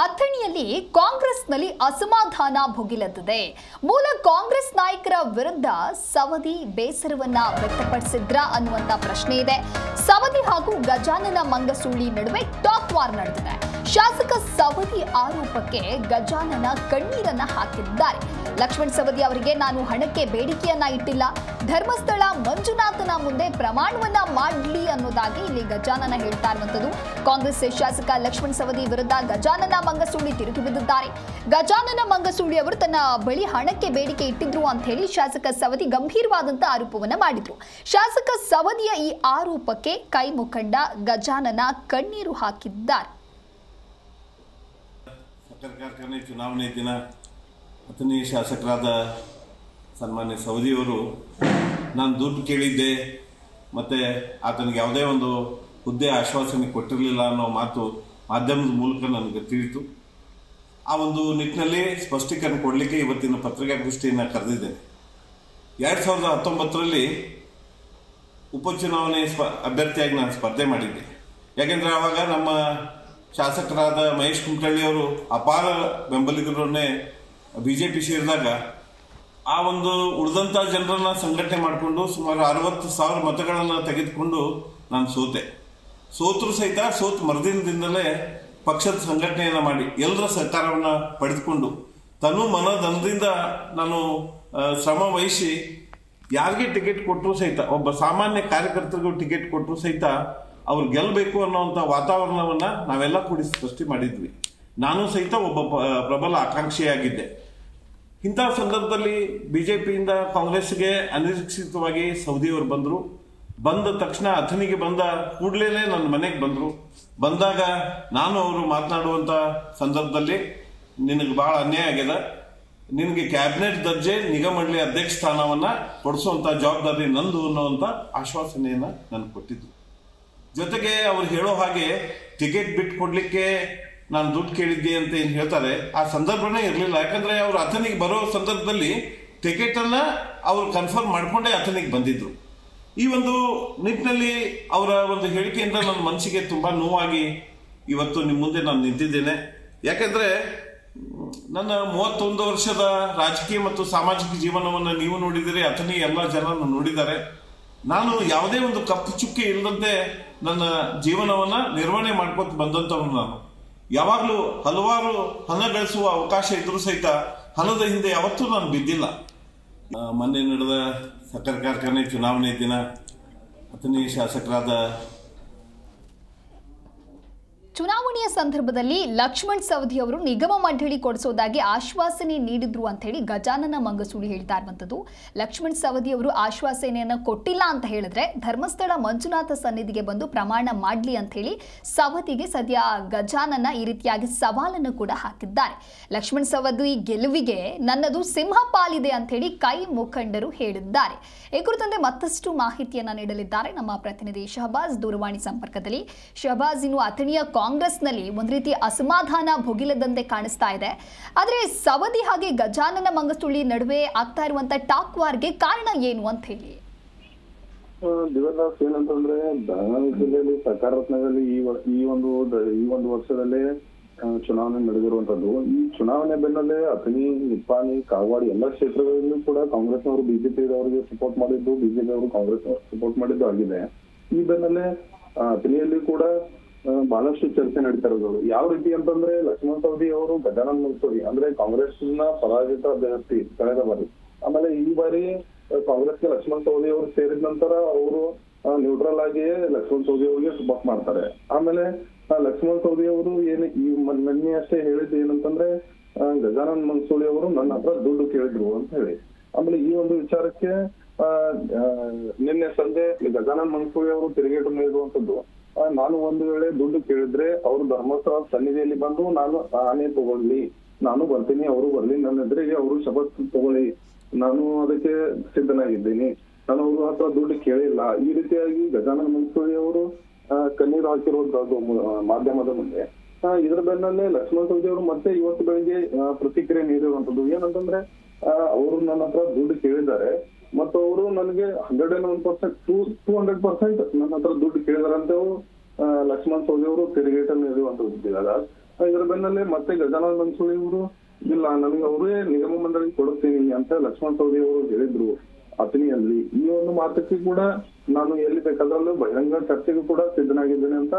ಅಥಣಿಯಲ್ಲಿ ಕಾಂಗ್ರೆಸ್ನಲ್ಲಿ ಅಸಮಾಧಾನ ಭುಗಿಲೆದ್ದಿದೆ. ಮೂಲ ಕಾಂಗ್ರೆಸ್ ನಾಯಕರ ವಿರುದ್ಧ ಸವದಿ ಬೇಸರವನ್ನ ವ್ಯಕ್ತಪಡಿಸಿದ್ರ ಅನ್ನುವಂತ ಪ್ರಶ್ನೆ ಇದೆ. ಸವದಿ ಹಾಗೂ ಗಜಾನನ ಮಂಗಸೂಳಿ ನಡುವೆ ಟಾಕ್ ವಾರ್ ನಡೆದಿದೆ. ಶಾಸಕ ಸವದಿ ಆರೋಪಕ್ಕೆ ಗಜಾನನ ಕಣ್ಣೀರನ್ನ ಹಾಕಿದ್ದಾರೆ. ಲಕ್ಷ್ಮಣ್ ಸವದಿ ಅವರಿಗೆ ನಾನು ಹಣಕ್ಕೆ ಬೇಡಿಕೆಯನ್ನ ಇಟ್ಟಿಲ್ಲ, ಧರ್ಮಸ್ಥಳ ಮಂಜುನಾಥನ ಮುಂದೆ ಪ್ರಮಾಣವನ್ನ ಮಾಡಲಿ ಅನ್ನೋದಾಗಿ ಇಲ್ಲಿ ಗಜಾನನ ಹೇಳ್ತಾ ಇರುವಂತದ್ದು. ಕಾಂಗ್ರೆಸ್ ಶಾಸಕ ಲಕ್ಷ್ಮಣ್ ಸವದಿ ವಿರುದ್ಧ ಗಜಾನನ ಮಂಗಸೂಳಿ ತಿರುಗಿ ಬಿದ್ದಿದ್ದಾರೆ. ಗಜಾನನ ಮಂಗಸೂಳಿ ಅವರು ತನ್ನ ಬಳಿ ಹಣಕ್ಕೆ ಬೇಡಿಕೆ ಇಟ್ಟಿದ್ರು ಅಂತ ಹೇಳಿ ಶಾಸಕ ಸವದಿ ಗಂಭೀರವಾದಂತ ಆರೋಪವನ್ನ ಮಾಡಿದ್ರು. ಶಾಸಕ ಸವದಿಯ ಈ ಆರೋಪಕ್ಕೆ ಕೈ ಮುಖಂಡ ಗಜಾನನ ಕಣ್ಣೀರು ಹಾಕಿದ್ದಾರೆ. ಸಕ್ಕರೆ ಕಾರ್ಖಾನೆ ಚುನಾವಣೆ ದಿನ ಅಥಣಿ ಶಾಸಕರಾದ ಸನ್ಮಾನ್ಯ ಸವದಿಯವರು ನಾನು ದುಡ್ಡು ಕೇಳಿದ್ದೆ ಮತ್ತು ಆತನಿಗೆ ಯಾವುದೇ ಒಂದು ಹುದ್ದೆ ಆಶ್ವಾಸನೆ ಕೊಟ್ಟಿರಲಿಲ್ಲ ಅನ್ನೋ ಮಾತು ಮಾಧ್ಯಮದ ಮೂಲಕ ನನಗೆ ತಿಳಿಯಿತು. ಆ ಒಂದು ನಿಟ್ಟಿನಲ್ಲಿ ಸ್ಪಷ್ಟೀಕರಣ ಕೊಡಲಿಕ್ಕೆ ಇವತ್ತಿನ ಪತ್ರಿಕಾಗೋಷ್ಠಿಯನ್ನು ಕರೆದಿದ್ದೇನೆ. 2019ರಲ್ಲಿ ಉಪಚುನಾವಣೆ ಅಭ್ಯರ್ಥಿಯಾಗಿ ನಾನು ಸ್ಪರ್ಧೆ ಮಾಡಿದ್ದೆ. ಯಾಕೆಂದರೆ ಆವಾಗ ನಮ್ಮ ಶಾಸಕರಾದ ಮಹೇಶ್ ಕುಮಟಳ್ಳಿಯವರು ಅಪಾರ ಬೆಂಬಲಿಗರನ್ನೇ BJP ಸೇರಿದಾಗ ಆ ಒಂದು ಉಳಿದಂಥ ಜನರನ್ನ ಸಂಘಟನೆ ಮಾಡಿಕೊಂಡು ಸುಮಾರು 60,000 ಮತಗಳನ್ನು ತೆಗೆದುಕೊಂಡು ನಾನು ಸೋತರೂ ಸಹಿತ ಮರುದಿನದಿಂದಲೇ ಪಕ್ಷದ ಸಂಘಟನೆಯನ್ನು ಮಾಡಿ ಎಲ್ಲರ ಸಹಕಾರವನ್ನು ಪಡೆದುಕೊಂಡು ತನು ಮನದಂಡದಿಂದ ನಾನು ಶ್ರಮ ವಹಿಸಿ ಯಾರಿಗೆ ಟಿಕೆಟ್ ಕೊಟ್ಟರು ಸಹಿತ, ಒಬ್ಬ ಸಾಮಾನ್ಯ ಕಾರ್ಯಕರ್ತರಿಗೂ ಟಿಕೆಟ್ ಕೊಟ್ಟರು ಸಹಿತ ಅವ್ರು ಗೆಲ್ಲಬೇಕು ಅನ್ನೋಂಥ ವಾತಾವರಣವನ್ನು ನಾವೆಲ್ಲ ಕೂಡಿ ಸೃಷ್ಟಿ ಮಾಡಿದ್ವಿ. ನಾನು ಸಹಿತ ಒಬ್ಬ ಪ್ರಬಲ ಆಕಾಂಕ್ಷಿಯಾಗಿದ್ದೆ. ಇಂಥ ಸಂದರ್ಭದಲ್ಲಿ BJPಯಿಂದ ಕಾಂಗ್ರೆಸ್ಗೆ ಅನಿರೀಕ್ಷಿತವಾಗಿ ಸವದಿಯವರು ಬಂದ ತಕ್ಷಣ ಅಥಣಿಗೆ ಬಂದ ಕೂಡಲೇ ನನ್ನ ಮನೆಗೆ ಬಂದಾಗ ನಾನು ಅವರು ಮಾತನಾಡುವಂಥ ಸಂದರ್ಭದಲ್ಲಿ ನಿನಗೆ ಭಾಳ ಅನ್ಯಾಯ ಆಗ್ಯದ, ನಿನಗೆ ಕ್ಯಾಬಿನೆಟ್ ದರ್ಜೆ ನಿಗಮ ಮಂಡಳಿ ಅಧ್ಯಕ್ಷ ಸ್ಥಾನವನ್ನು ಕೊಡಿಸುವಂಥ ಜವಾಬ್ದಾರಿ ನಂದು ಅನ್ನುವಂಥ ಆಶ್ವಾಸನೆಯನ್ನು ನನಗೆ ಕೊಟ್ಟಿದ್ರು. ಜೊತೆಗೆ ಅವ್ರು ಹೇಳೋ ಹಾಗೆ ಟಿಕೆಟ್ ಬಿಟ್ಟು ಕೊಡ್ಲಿಕ್ಕೆ ನಾನು ದುಡ್ಡು ಕೇಳಿದ್ದೆ ಅಂತ ಏನು ಹೇಳ್ತಾರೆ, ಆ ಸಂದರ್ಭನೇ ಇರಲಿಲ್ಲ. ಯಾಕಂದ್ರೆ ಅವರು ಅಥಣಿಗೆ ಬರೋ ಸಂದರ್ಭದಲ್ಲಿ ಟಿಕೆಟ್ ಅನ್ನ ಅವರು ಕನ್ಫರ್ಮ್ ಮಾಡ್ಕೊಂಡೇ ಅಥಣಿಗೆ ಬಂದಿದ್ರು. ಈ ಒಂದು ನಿಟ್ಟಿನಲ್ಲಿ ಅವರ ಒಂದು ಹೇಳಿಕೆಯಿಂದ ನನ್ನ ಮನಸ್ಸಿಗೆ ತುಂಬಾ ನೋವಾಗಿ ಇವತ್ತು ನಿಮ್ಮ ಮುಂದೆ ನಾನು ನಿಂತಿದ್ದೇನೆ. ಯಾಕೆಂದ್ರೆ ನನ್ನ 31 ವರ್ಷದ ರಾಜಕೀಯ ಮತ್ತು ಸಾಮಾಜಿಕ ಜೀವನವನ್ನು ನೀವು ನೋಡಿದರೆ, ಅಥಣಿ ಎಲ್ಲ ಜನ ನೋಡಿದ್ದಾರೆ. ನಾನು ಯಾವುದೇ ಒಂದು ಕಪ್ಪು ಚುಕ್ಕೆ ಇಲ್ಲದಂತೆ ನನ್ನ ಜೀವನವನ್ನ ನಿರ್ವಹಣೆ ಮಾಡ್ಕೊತ ಬಂದಂಥವ್ರು. ನಾನು ಯಾವಾಗಲೂ ಹಲವಾರು ಹಣ ಗಳಿಸುವ ಅವಕಾಶ ಇದ್ರೂ ಸಹಿತ ಹಣದ ಹಿಂದೆ ಯಾವತ್ತೂ ನಾನು ಬಿದ್ದಿಲ್ಲ. ಮೊನ್ನೆ ನಡೆದ ಸಕ್ಕರೆ ಕಾರ್ಖಾನೆ ಚುನಾವಣೆ ದಿನ ಅಥಣಿ ಶಾಸಕರಾದ ಚುನಾವಣೆಯ ಸಂದರ್ಭದಲ್ಲಿ ಲಕ್ಷ್ಮಣ್ ಸವದಿ ಅವರು ನಿಗಮ ಮಂಡಳಿ ಕೊಡಿಸೋದಾಗಿ ಆಶ್ವಾಸನೆ ನೀಡಿದ್ರು ಅಂತ ಹೇಳಿ ಗಜಾನನ ಮಂಗಸೂಳಿ ಹೇಳ್ತಾ ಇರುವಂತದ್ದು. ಲಕ್ಷ್ಮಣ್ ಸವದಿ ಅವರು ಆಶ್ವಾಸನೆಯನ್ನ ಕೊಟ್ಟಿಲ್ಲ ಅಂತ ಹೇಳಿದ್ರೆ ಧರ್ಮಸ್ಥಳ ಮಂಜುನಾಥ ಸನ್ನಿಧಿಗೆ ಬಂದು ಪ್ರಮಾಣ ಮಾಡ್ಲಿ ಅಂತ ಹೇಳಿ ಸವದಿಗೆ ಸದ್ಯ ಗಜಾನನ ಈ ರೀತಿಯಾಗಿ ಸವಾಲನ್ನು ಕೂಡ ಹಾಕಿದ್ದಾರೆ. ಲಕ್ಷ್ಮಣ್ ಸವದಿ ಗೆಲುವಿಗೆ ನನ್ನದು ಸಿಂಹ ಪಾಲಿದೆ ಅಂತ ಹೇಳಿ ಕೈ ಮುಖಂಡರು ಹೇಳಿದ್ದಾರೆ. ಈ ಕುರಿತಂತೆ ಮತ್ತಷ್ಟು ಮಾಹಿತಿಯನ್ನ ನೀಡಲಿದ್ದಾರೆ ನಮ್ಮ ಪ್ರತಿನಿಧಿ ಶಹಬಾಜ್ ದೂರವಾಣಿ ಸಂಪರ್ಕದಲ್ಲಿ. ಶಹಬಾಜ್, ಇನ್ನು ಅಥಣಿಯ ಕಾಂಗ್ರೆಸ್ನಲ್ಲಿ ಒಂದು ರೀತಿ ಅಸಮಾಧಾನ ಭುಗಿಲದಂತೆ ಕಾಣಿಸ್ತಾ ಇದೆ. ಆದರೆ ಸವದಿ ಹಾಗೆ ಗಜಾನನ ಮಂಗಸೂಳಿ ನಡುವೆ ಆಗ್ತಾ ಇರುವಂತ ಟಾಕ್ ವಾರ್ಗೆ ಕಾರಣ ಏನು ಅಂತ ಹೇಳಿ? ದಿವದಾಸ್ ಏನಂತಂದ್ರೆ ಬೆಳಗಾವಿ ಜಿಲ್ಲೆಯಲ್ಲಿ ಸಕಾರಾತ್ಮಕದಲ್ಲಿ ಈ ಒಂದು ವರ್ಷದಲ್ಲೇ ಚುನಾವಣೆ ನಡೆದಿರುವಂತದ್ದು. ಈ ಚುನಾವಣೆ ಬೆನ್ನಲ್ಲೇ ಅಥಣಿ, ನಿಪ್ಪಾಣಿ, ಕಾಗವಾಡ ಎಲ್ಲ ಕ್ಷೇತ್ರಗಳಲ್ಲೂ ಕೂಡ ಕಾಂಗ್ರೆಸ್ನವರು BJPದವರಿಗೆ ಸಪೋರ್ಟ್ ಮಾಡಿದ್ದು, BJP ಅವರು ಕಾಂಗ್ರೆಸ್ ಸಪೋರ್ಟ್ ಮಾಡಿದ್ದು ಆಗಿದೆ. ಈ ಬೆನ್ನಲ್ಲೇ ಅಥಣಿಯಲ್ಲಿ ಕೂಡ ಬಹಳಷ್ಟು ಚರ್ಚೆ ನಡೀತಾ ಇರೋದು. ಯಾವ ರೀತಿ ಅಂತಂದ್ರೆ ಲಕ್ಷ್ಮಣ್ ಸವದಿ ಅವರು ಗಜಾನನ ಮಂಗಸೂಳಿ ಅಂದ್ರೆ ಕಾಂಗ್ರೆಸ್ ನ ಪರಾಜಿತ ಅಭ್ಯರ್ಥಿ ಕಳೆದ ಬಾರಿ. ಆಮೇಲೆ ಈ ಬಾರಿ ಕಾಂಗ್ರೆಸ್ಗೆ ಲಕ್ಷ್ಮಣ್ ಸವದಿ ಅವರು ಸೇರಿದ ನಂತರ ಅವರು ನ್ಯೂಟ್ರಲ್ ಆಗಿಯೇ ಲಕ್ಷ್ಮಣ್ ಸವದಿ ಅವರಿಗೆ ಸಪೋರ್ಟ್ ಮಾಡ್ತಾರೆ. ಆಮೇಲೆ ಲಕ್ಷ್ಮಣ್ ಸವದಿ ಅವರು ಈ ಮೊನ್ನೆ ಅಷ್ಟೇ ಹೇಳಿದ್ದು ಏನಂತಂದ್ರೆ ಗಜಾನನ ಮಂಗಸೂಳಿ ಅವರು ನನ್ನ ಹತ್ರ ದುಡ್ಡು ಕೇಳಿದ್ರು ಅಂತ ಹೇಳಿ. ಆಮೇಲೆ ಈ ಒಂದು ವಿಚಾರಕ್ಕೆ ನಿನ್ನೆ ಸಂಜೆ ಗಜಾನನ ಮಂಗಸೂಳಿ ಅವರು ತಿರುಗೇಟು ನೀಡುವಂತದ್ದು, ನಾನು ಒಂದು ವೇಳೆ ದುಡ್ಡು ಕೇಳಿದ್ರೆ ಅವರು ಧರ್ಮಸ್ಥಳ ಸನ್ನಿಧಿಯಲ್ಲಿ ಬಂದು ನಾನು ಆನೆ ತಗೊಳ್ಳಿ, ನಾನು ಬರ್ತೀನಿ, ಅವರು ಬರ್ಲಿ, ನನ್ನ ಎದುರಿಗೆ ಅವರು ಶಪಥ ತಗೊಳ್ಳಿ, ನಾನು ಅದಕ್ಕೆ ಸಿದ್ಧನಾಗಿದ್ದೀನಿ, ನಾನು ಅವ್ರ ಹತ್ರ ದುಡ್ಡು ಕೇಳಿಲ್ಲ. ಈ ರೀತಿಯಾಗಿ ಗಜಾನನ ಮಂಗಸೂಳಿ ಅವರು ಕಣ್ಣೀರು ಹಾಕಿರುವಂತದ್ದು ಮಾಧ್ಯಮದ ಮುಂದೆ. ಇದ್ರ ಬೆನ್ನಲ್ಲೇ ಲಕ್ಷ್ಮಣ್ ಸವದಿ ಅವರು ಮತ್ತೆ ಇವತ್ತು ಬೆಳಿಗ್ಗೆ ಪ್ರತಿಕ್ರಿಯೆ ನೀಡಿರುವಂತದ್ದು ಏನಂತಂದ್ರೆ ಅವರು ನನ್ನ ಹತ್ರ ದುಡ್ಡು ಕೇಳಿದ್ದಾರೆ ಮತ್ತು ಅವರು ನನಗೆ 101% ನನ್ನ ಹತ್ರ ದುಡ್ಡು ಕೇಳಿದಾರಂತೆ ಲಕ್ಷ್ಮಣ್ ಸವದಿ ಅವರು ತಿರುಗೇಟನ್ನು ನೀಡುವಂತದ್ದು. ಇದರ ಬೆನ್ನಲ್ಲೇ ಮತ್ತೆ ಗಜಾನನ ಮನ್ಸೂಳಿ ಅವರು ಇಲ್ಲ ನನಗೆ ಅವರೇ ನಿಗಮ ಮಂಡಳಿ ಕೊಡುತ್ತೀನಿ ಅಂತ ಲಕ್ಷ್ಮಣ್ ಸವದಿ ಅವರು ಹೇಳಿದ್ರು ಅಥಣಿಯಲ್ಲಿ. ಈ ಒಂದು ಮಾತಕ್ಕೆ ಕೂಡ ನಾನು ಎಲ್ಲಿ ಬೇಕಾದ್ರಲ್ಲೂ ಬಹಿರಂಗ ಚರ್ಚೆಗೂ ಕೂಡ ಸಿದ್ಧನಾಗಿದ್ದೇನೆ ಅಂತ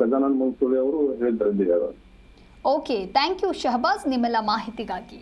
ಗಜಾನನ ಮನ್ಸೂಳಿ ಅವರು ಹೇಳಿದ್ದಾರೆ. ಓಕೆ, ಥ್ಯಾಂಕ್ ಯು ಶಹಬಾಜ್ ನಿಮ್ಮೆಲ್ಲ ಮಾಹಿತಿಗಾಗಿ.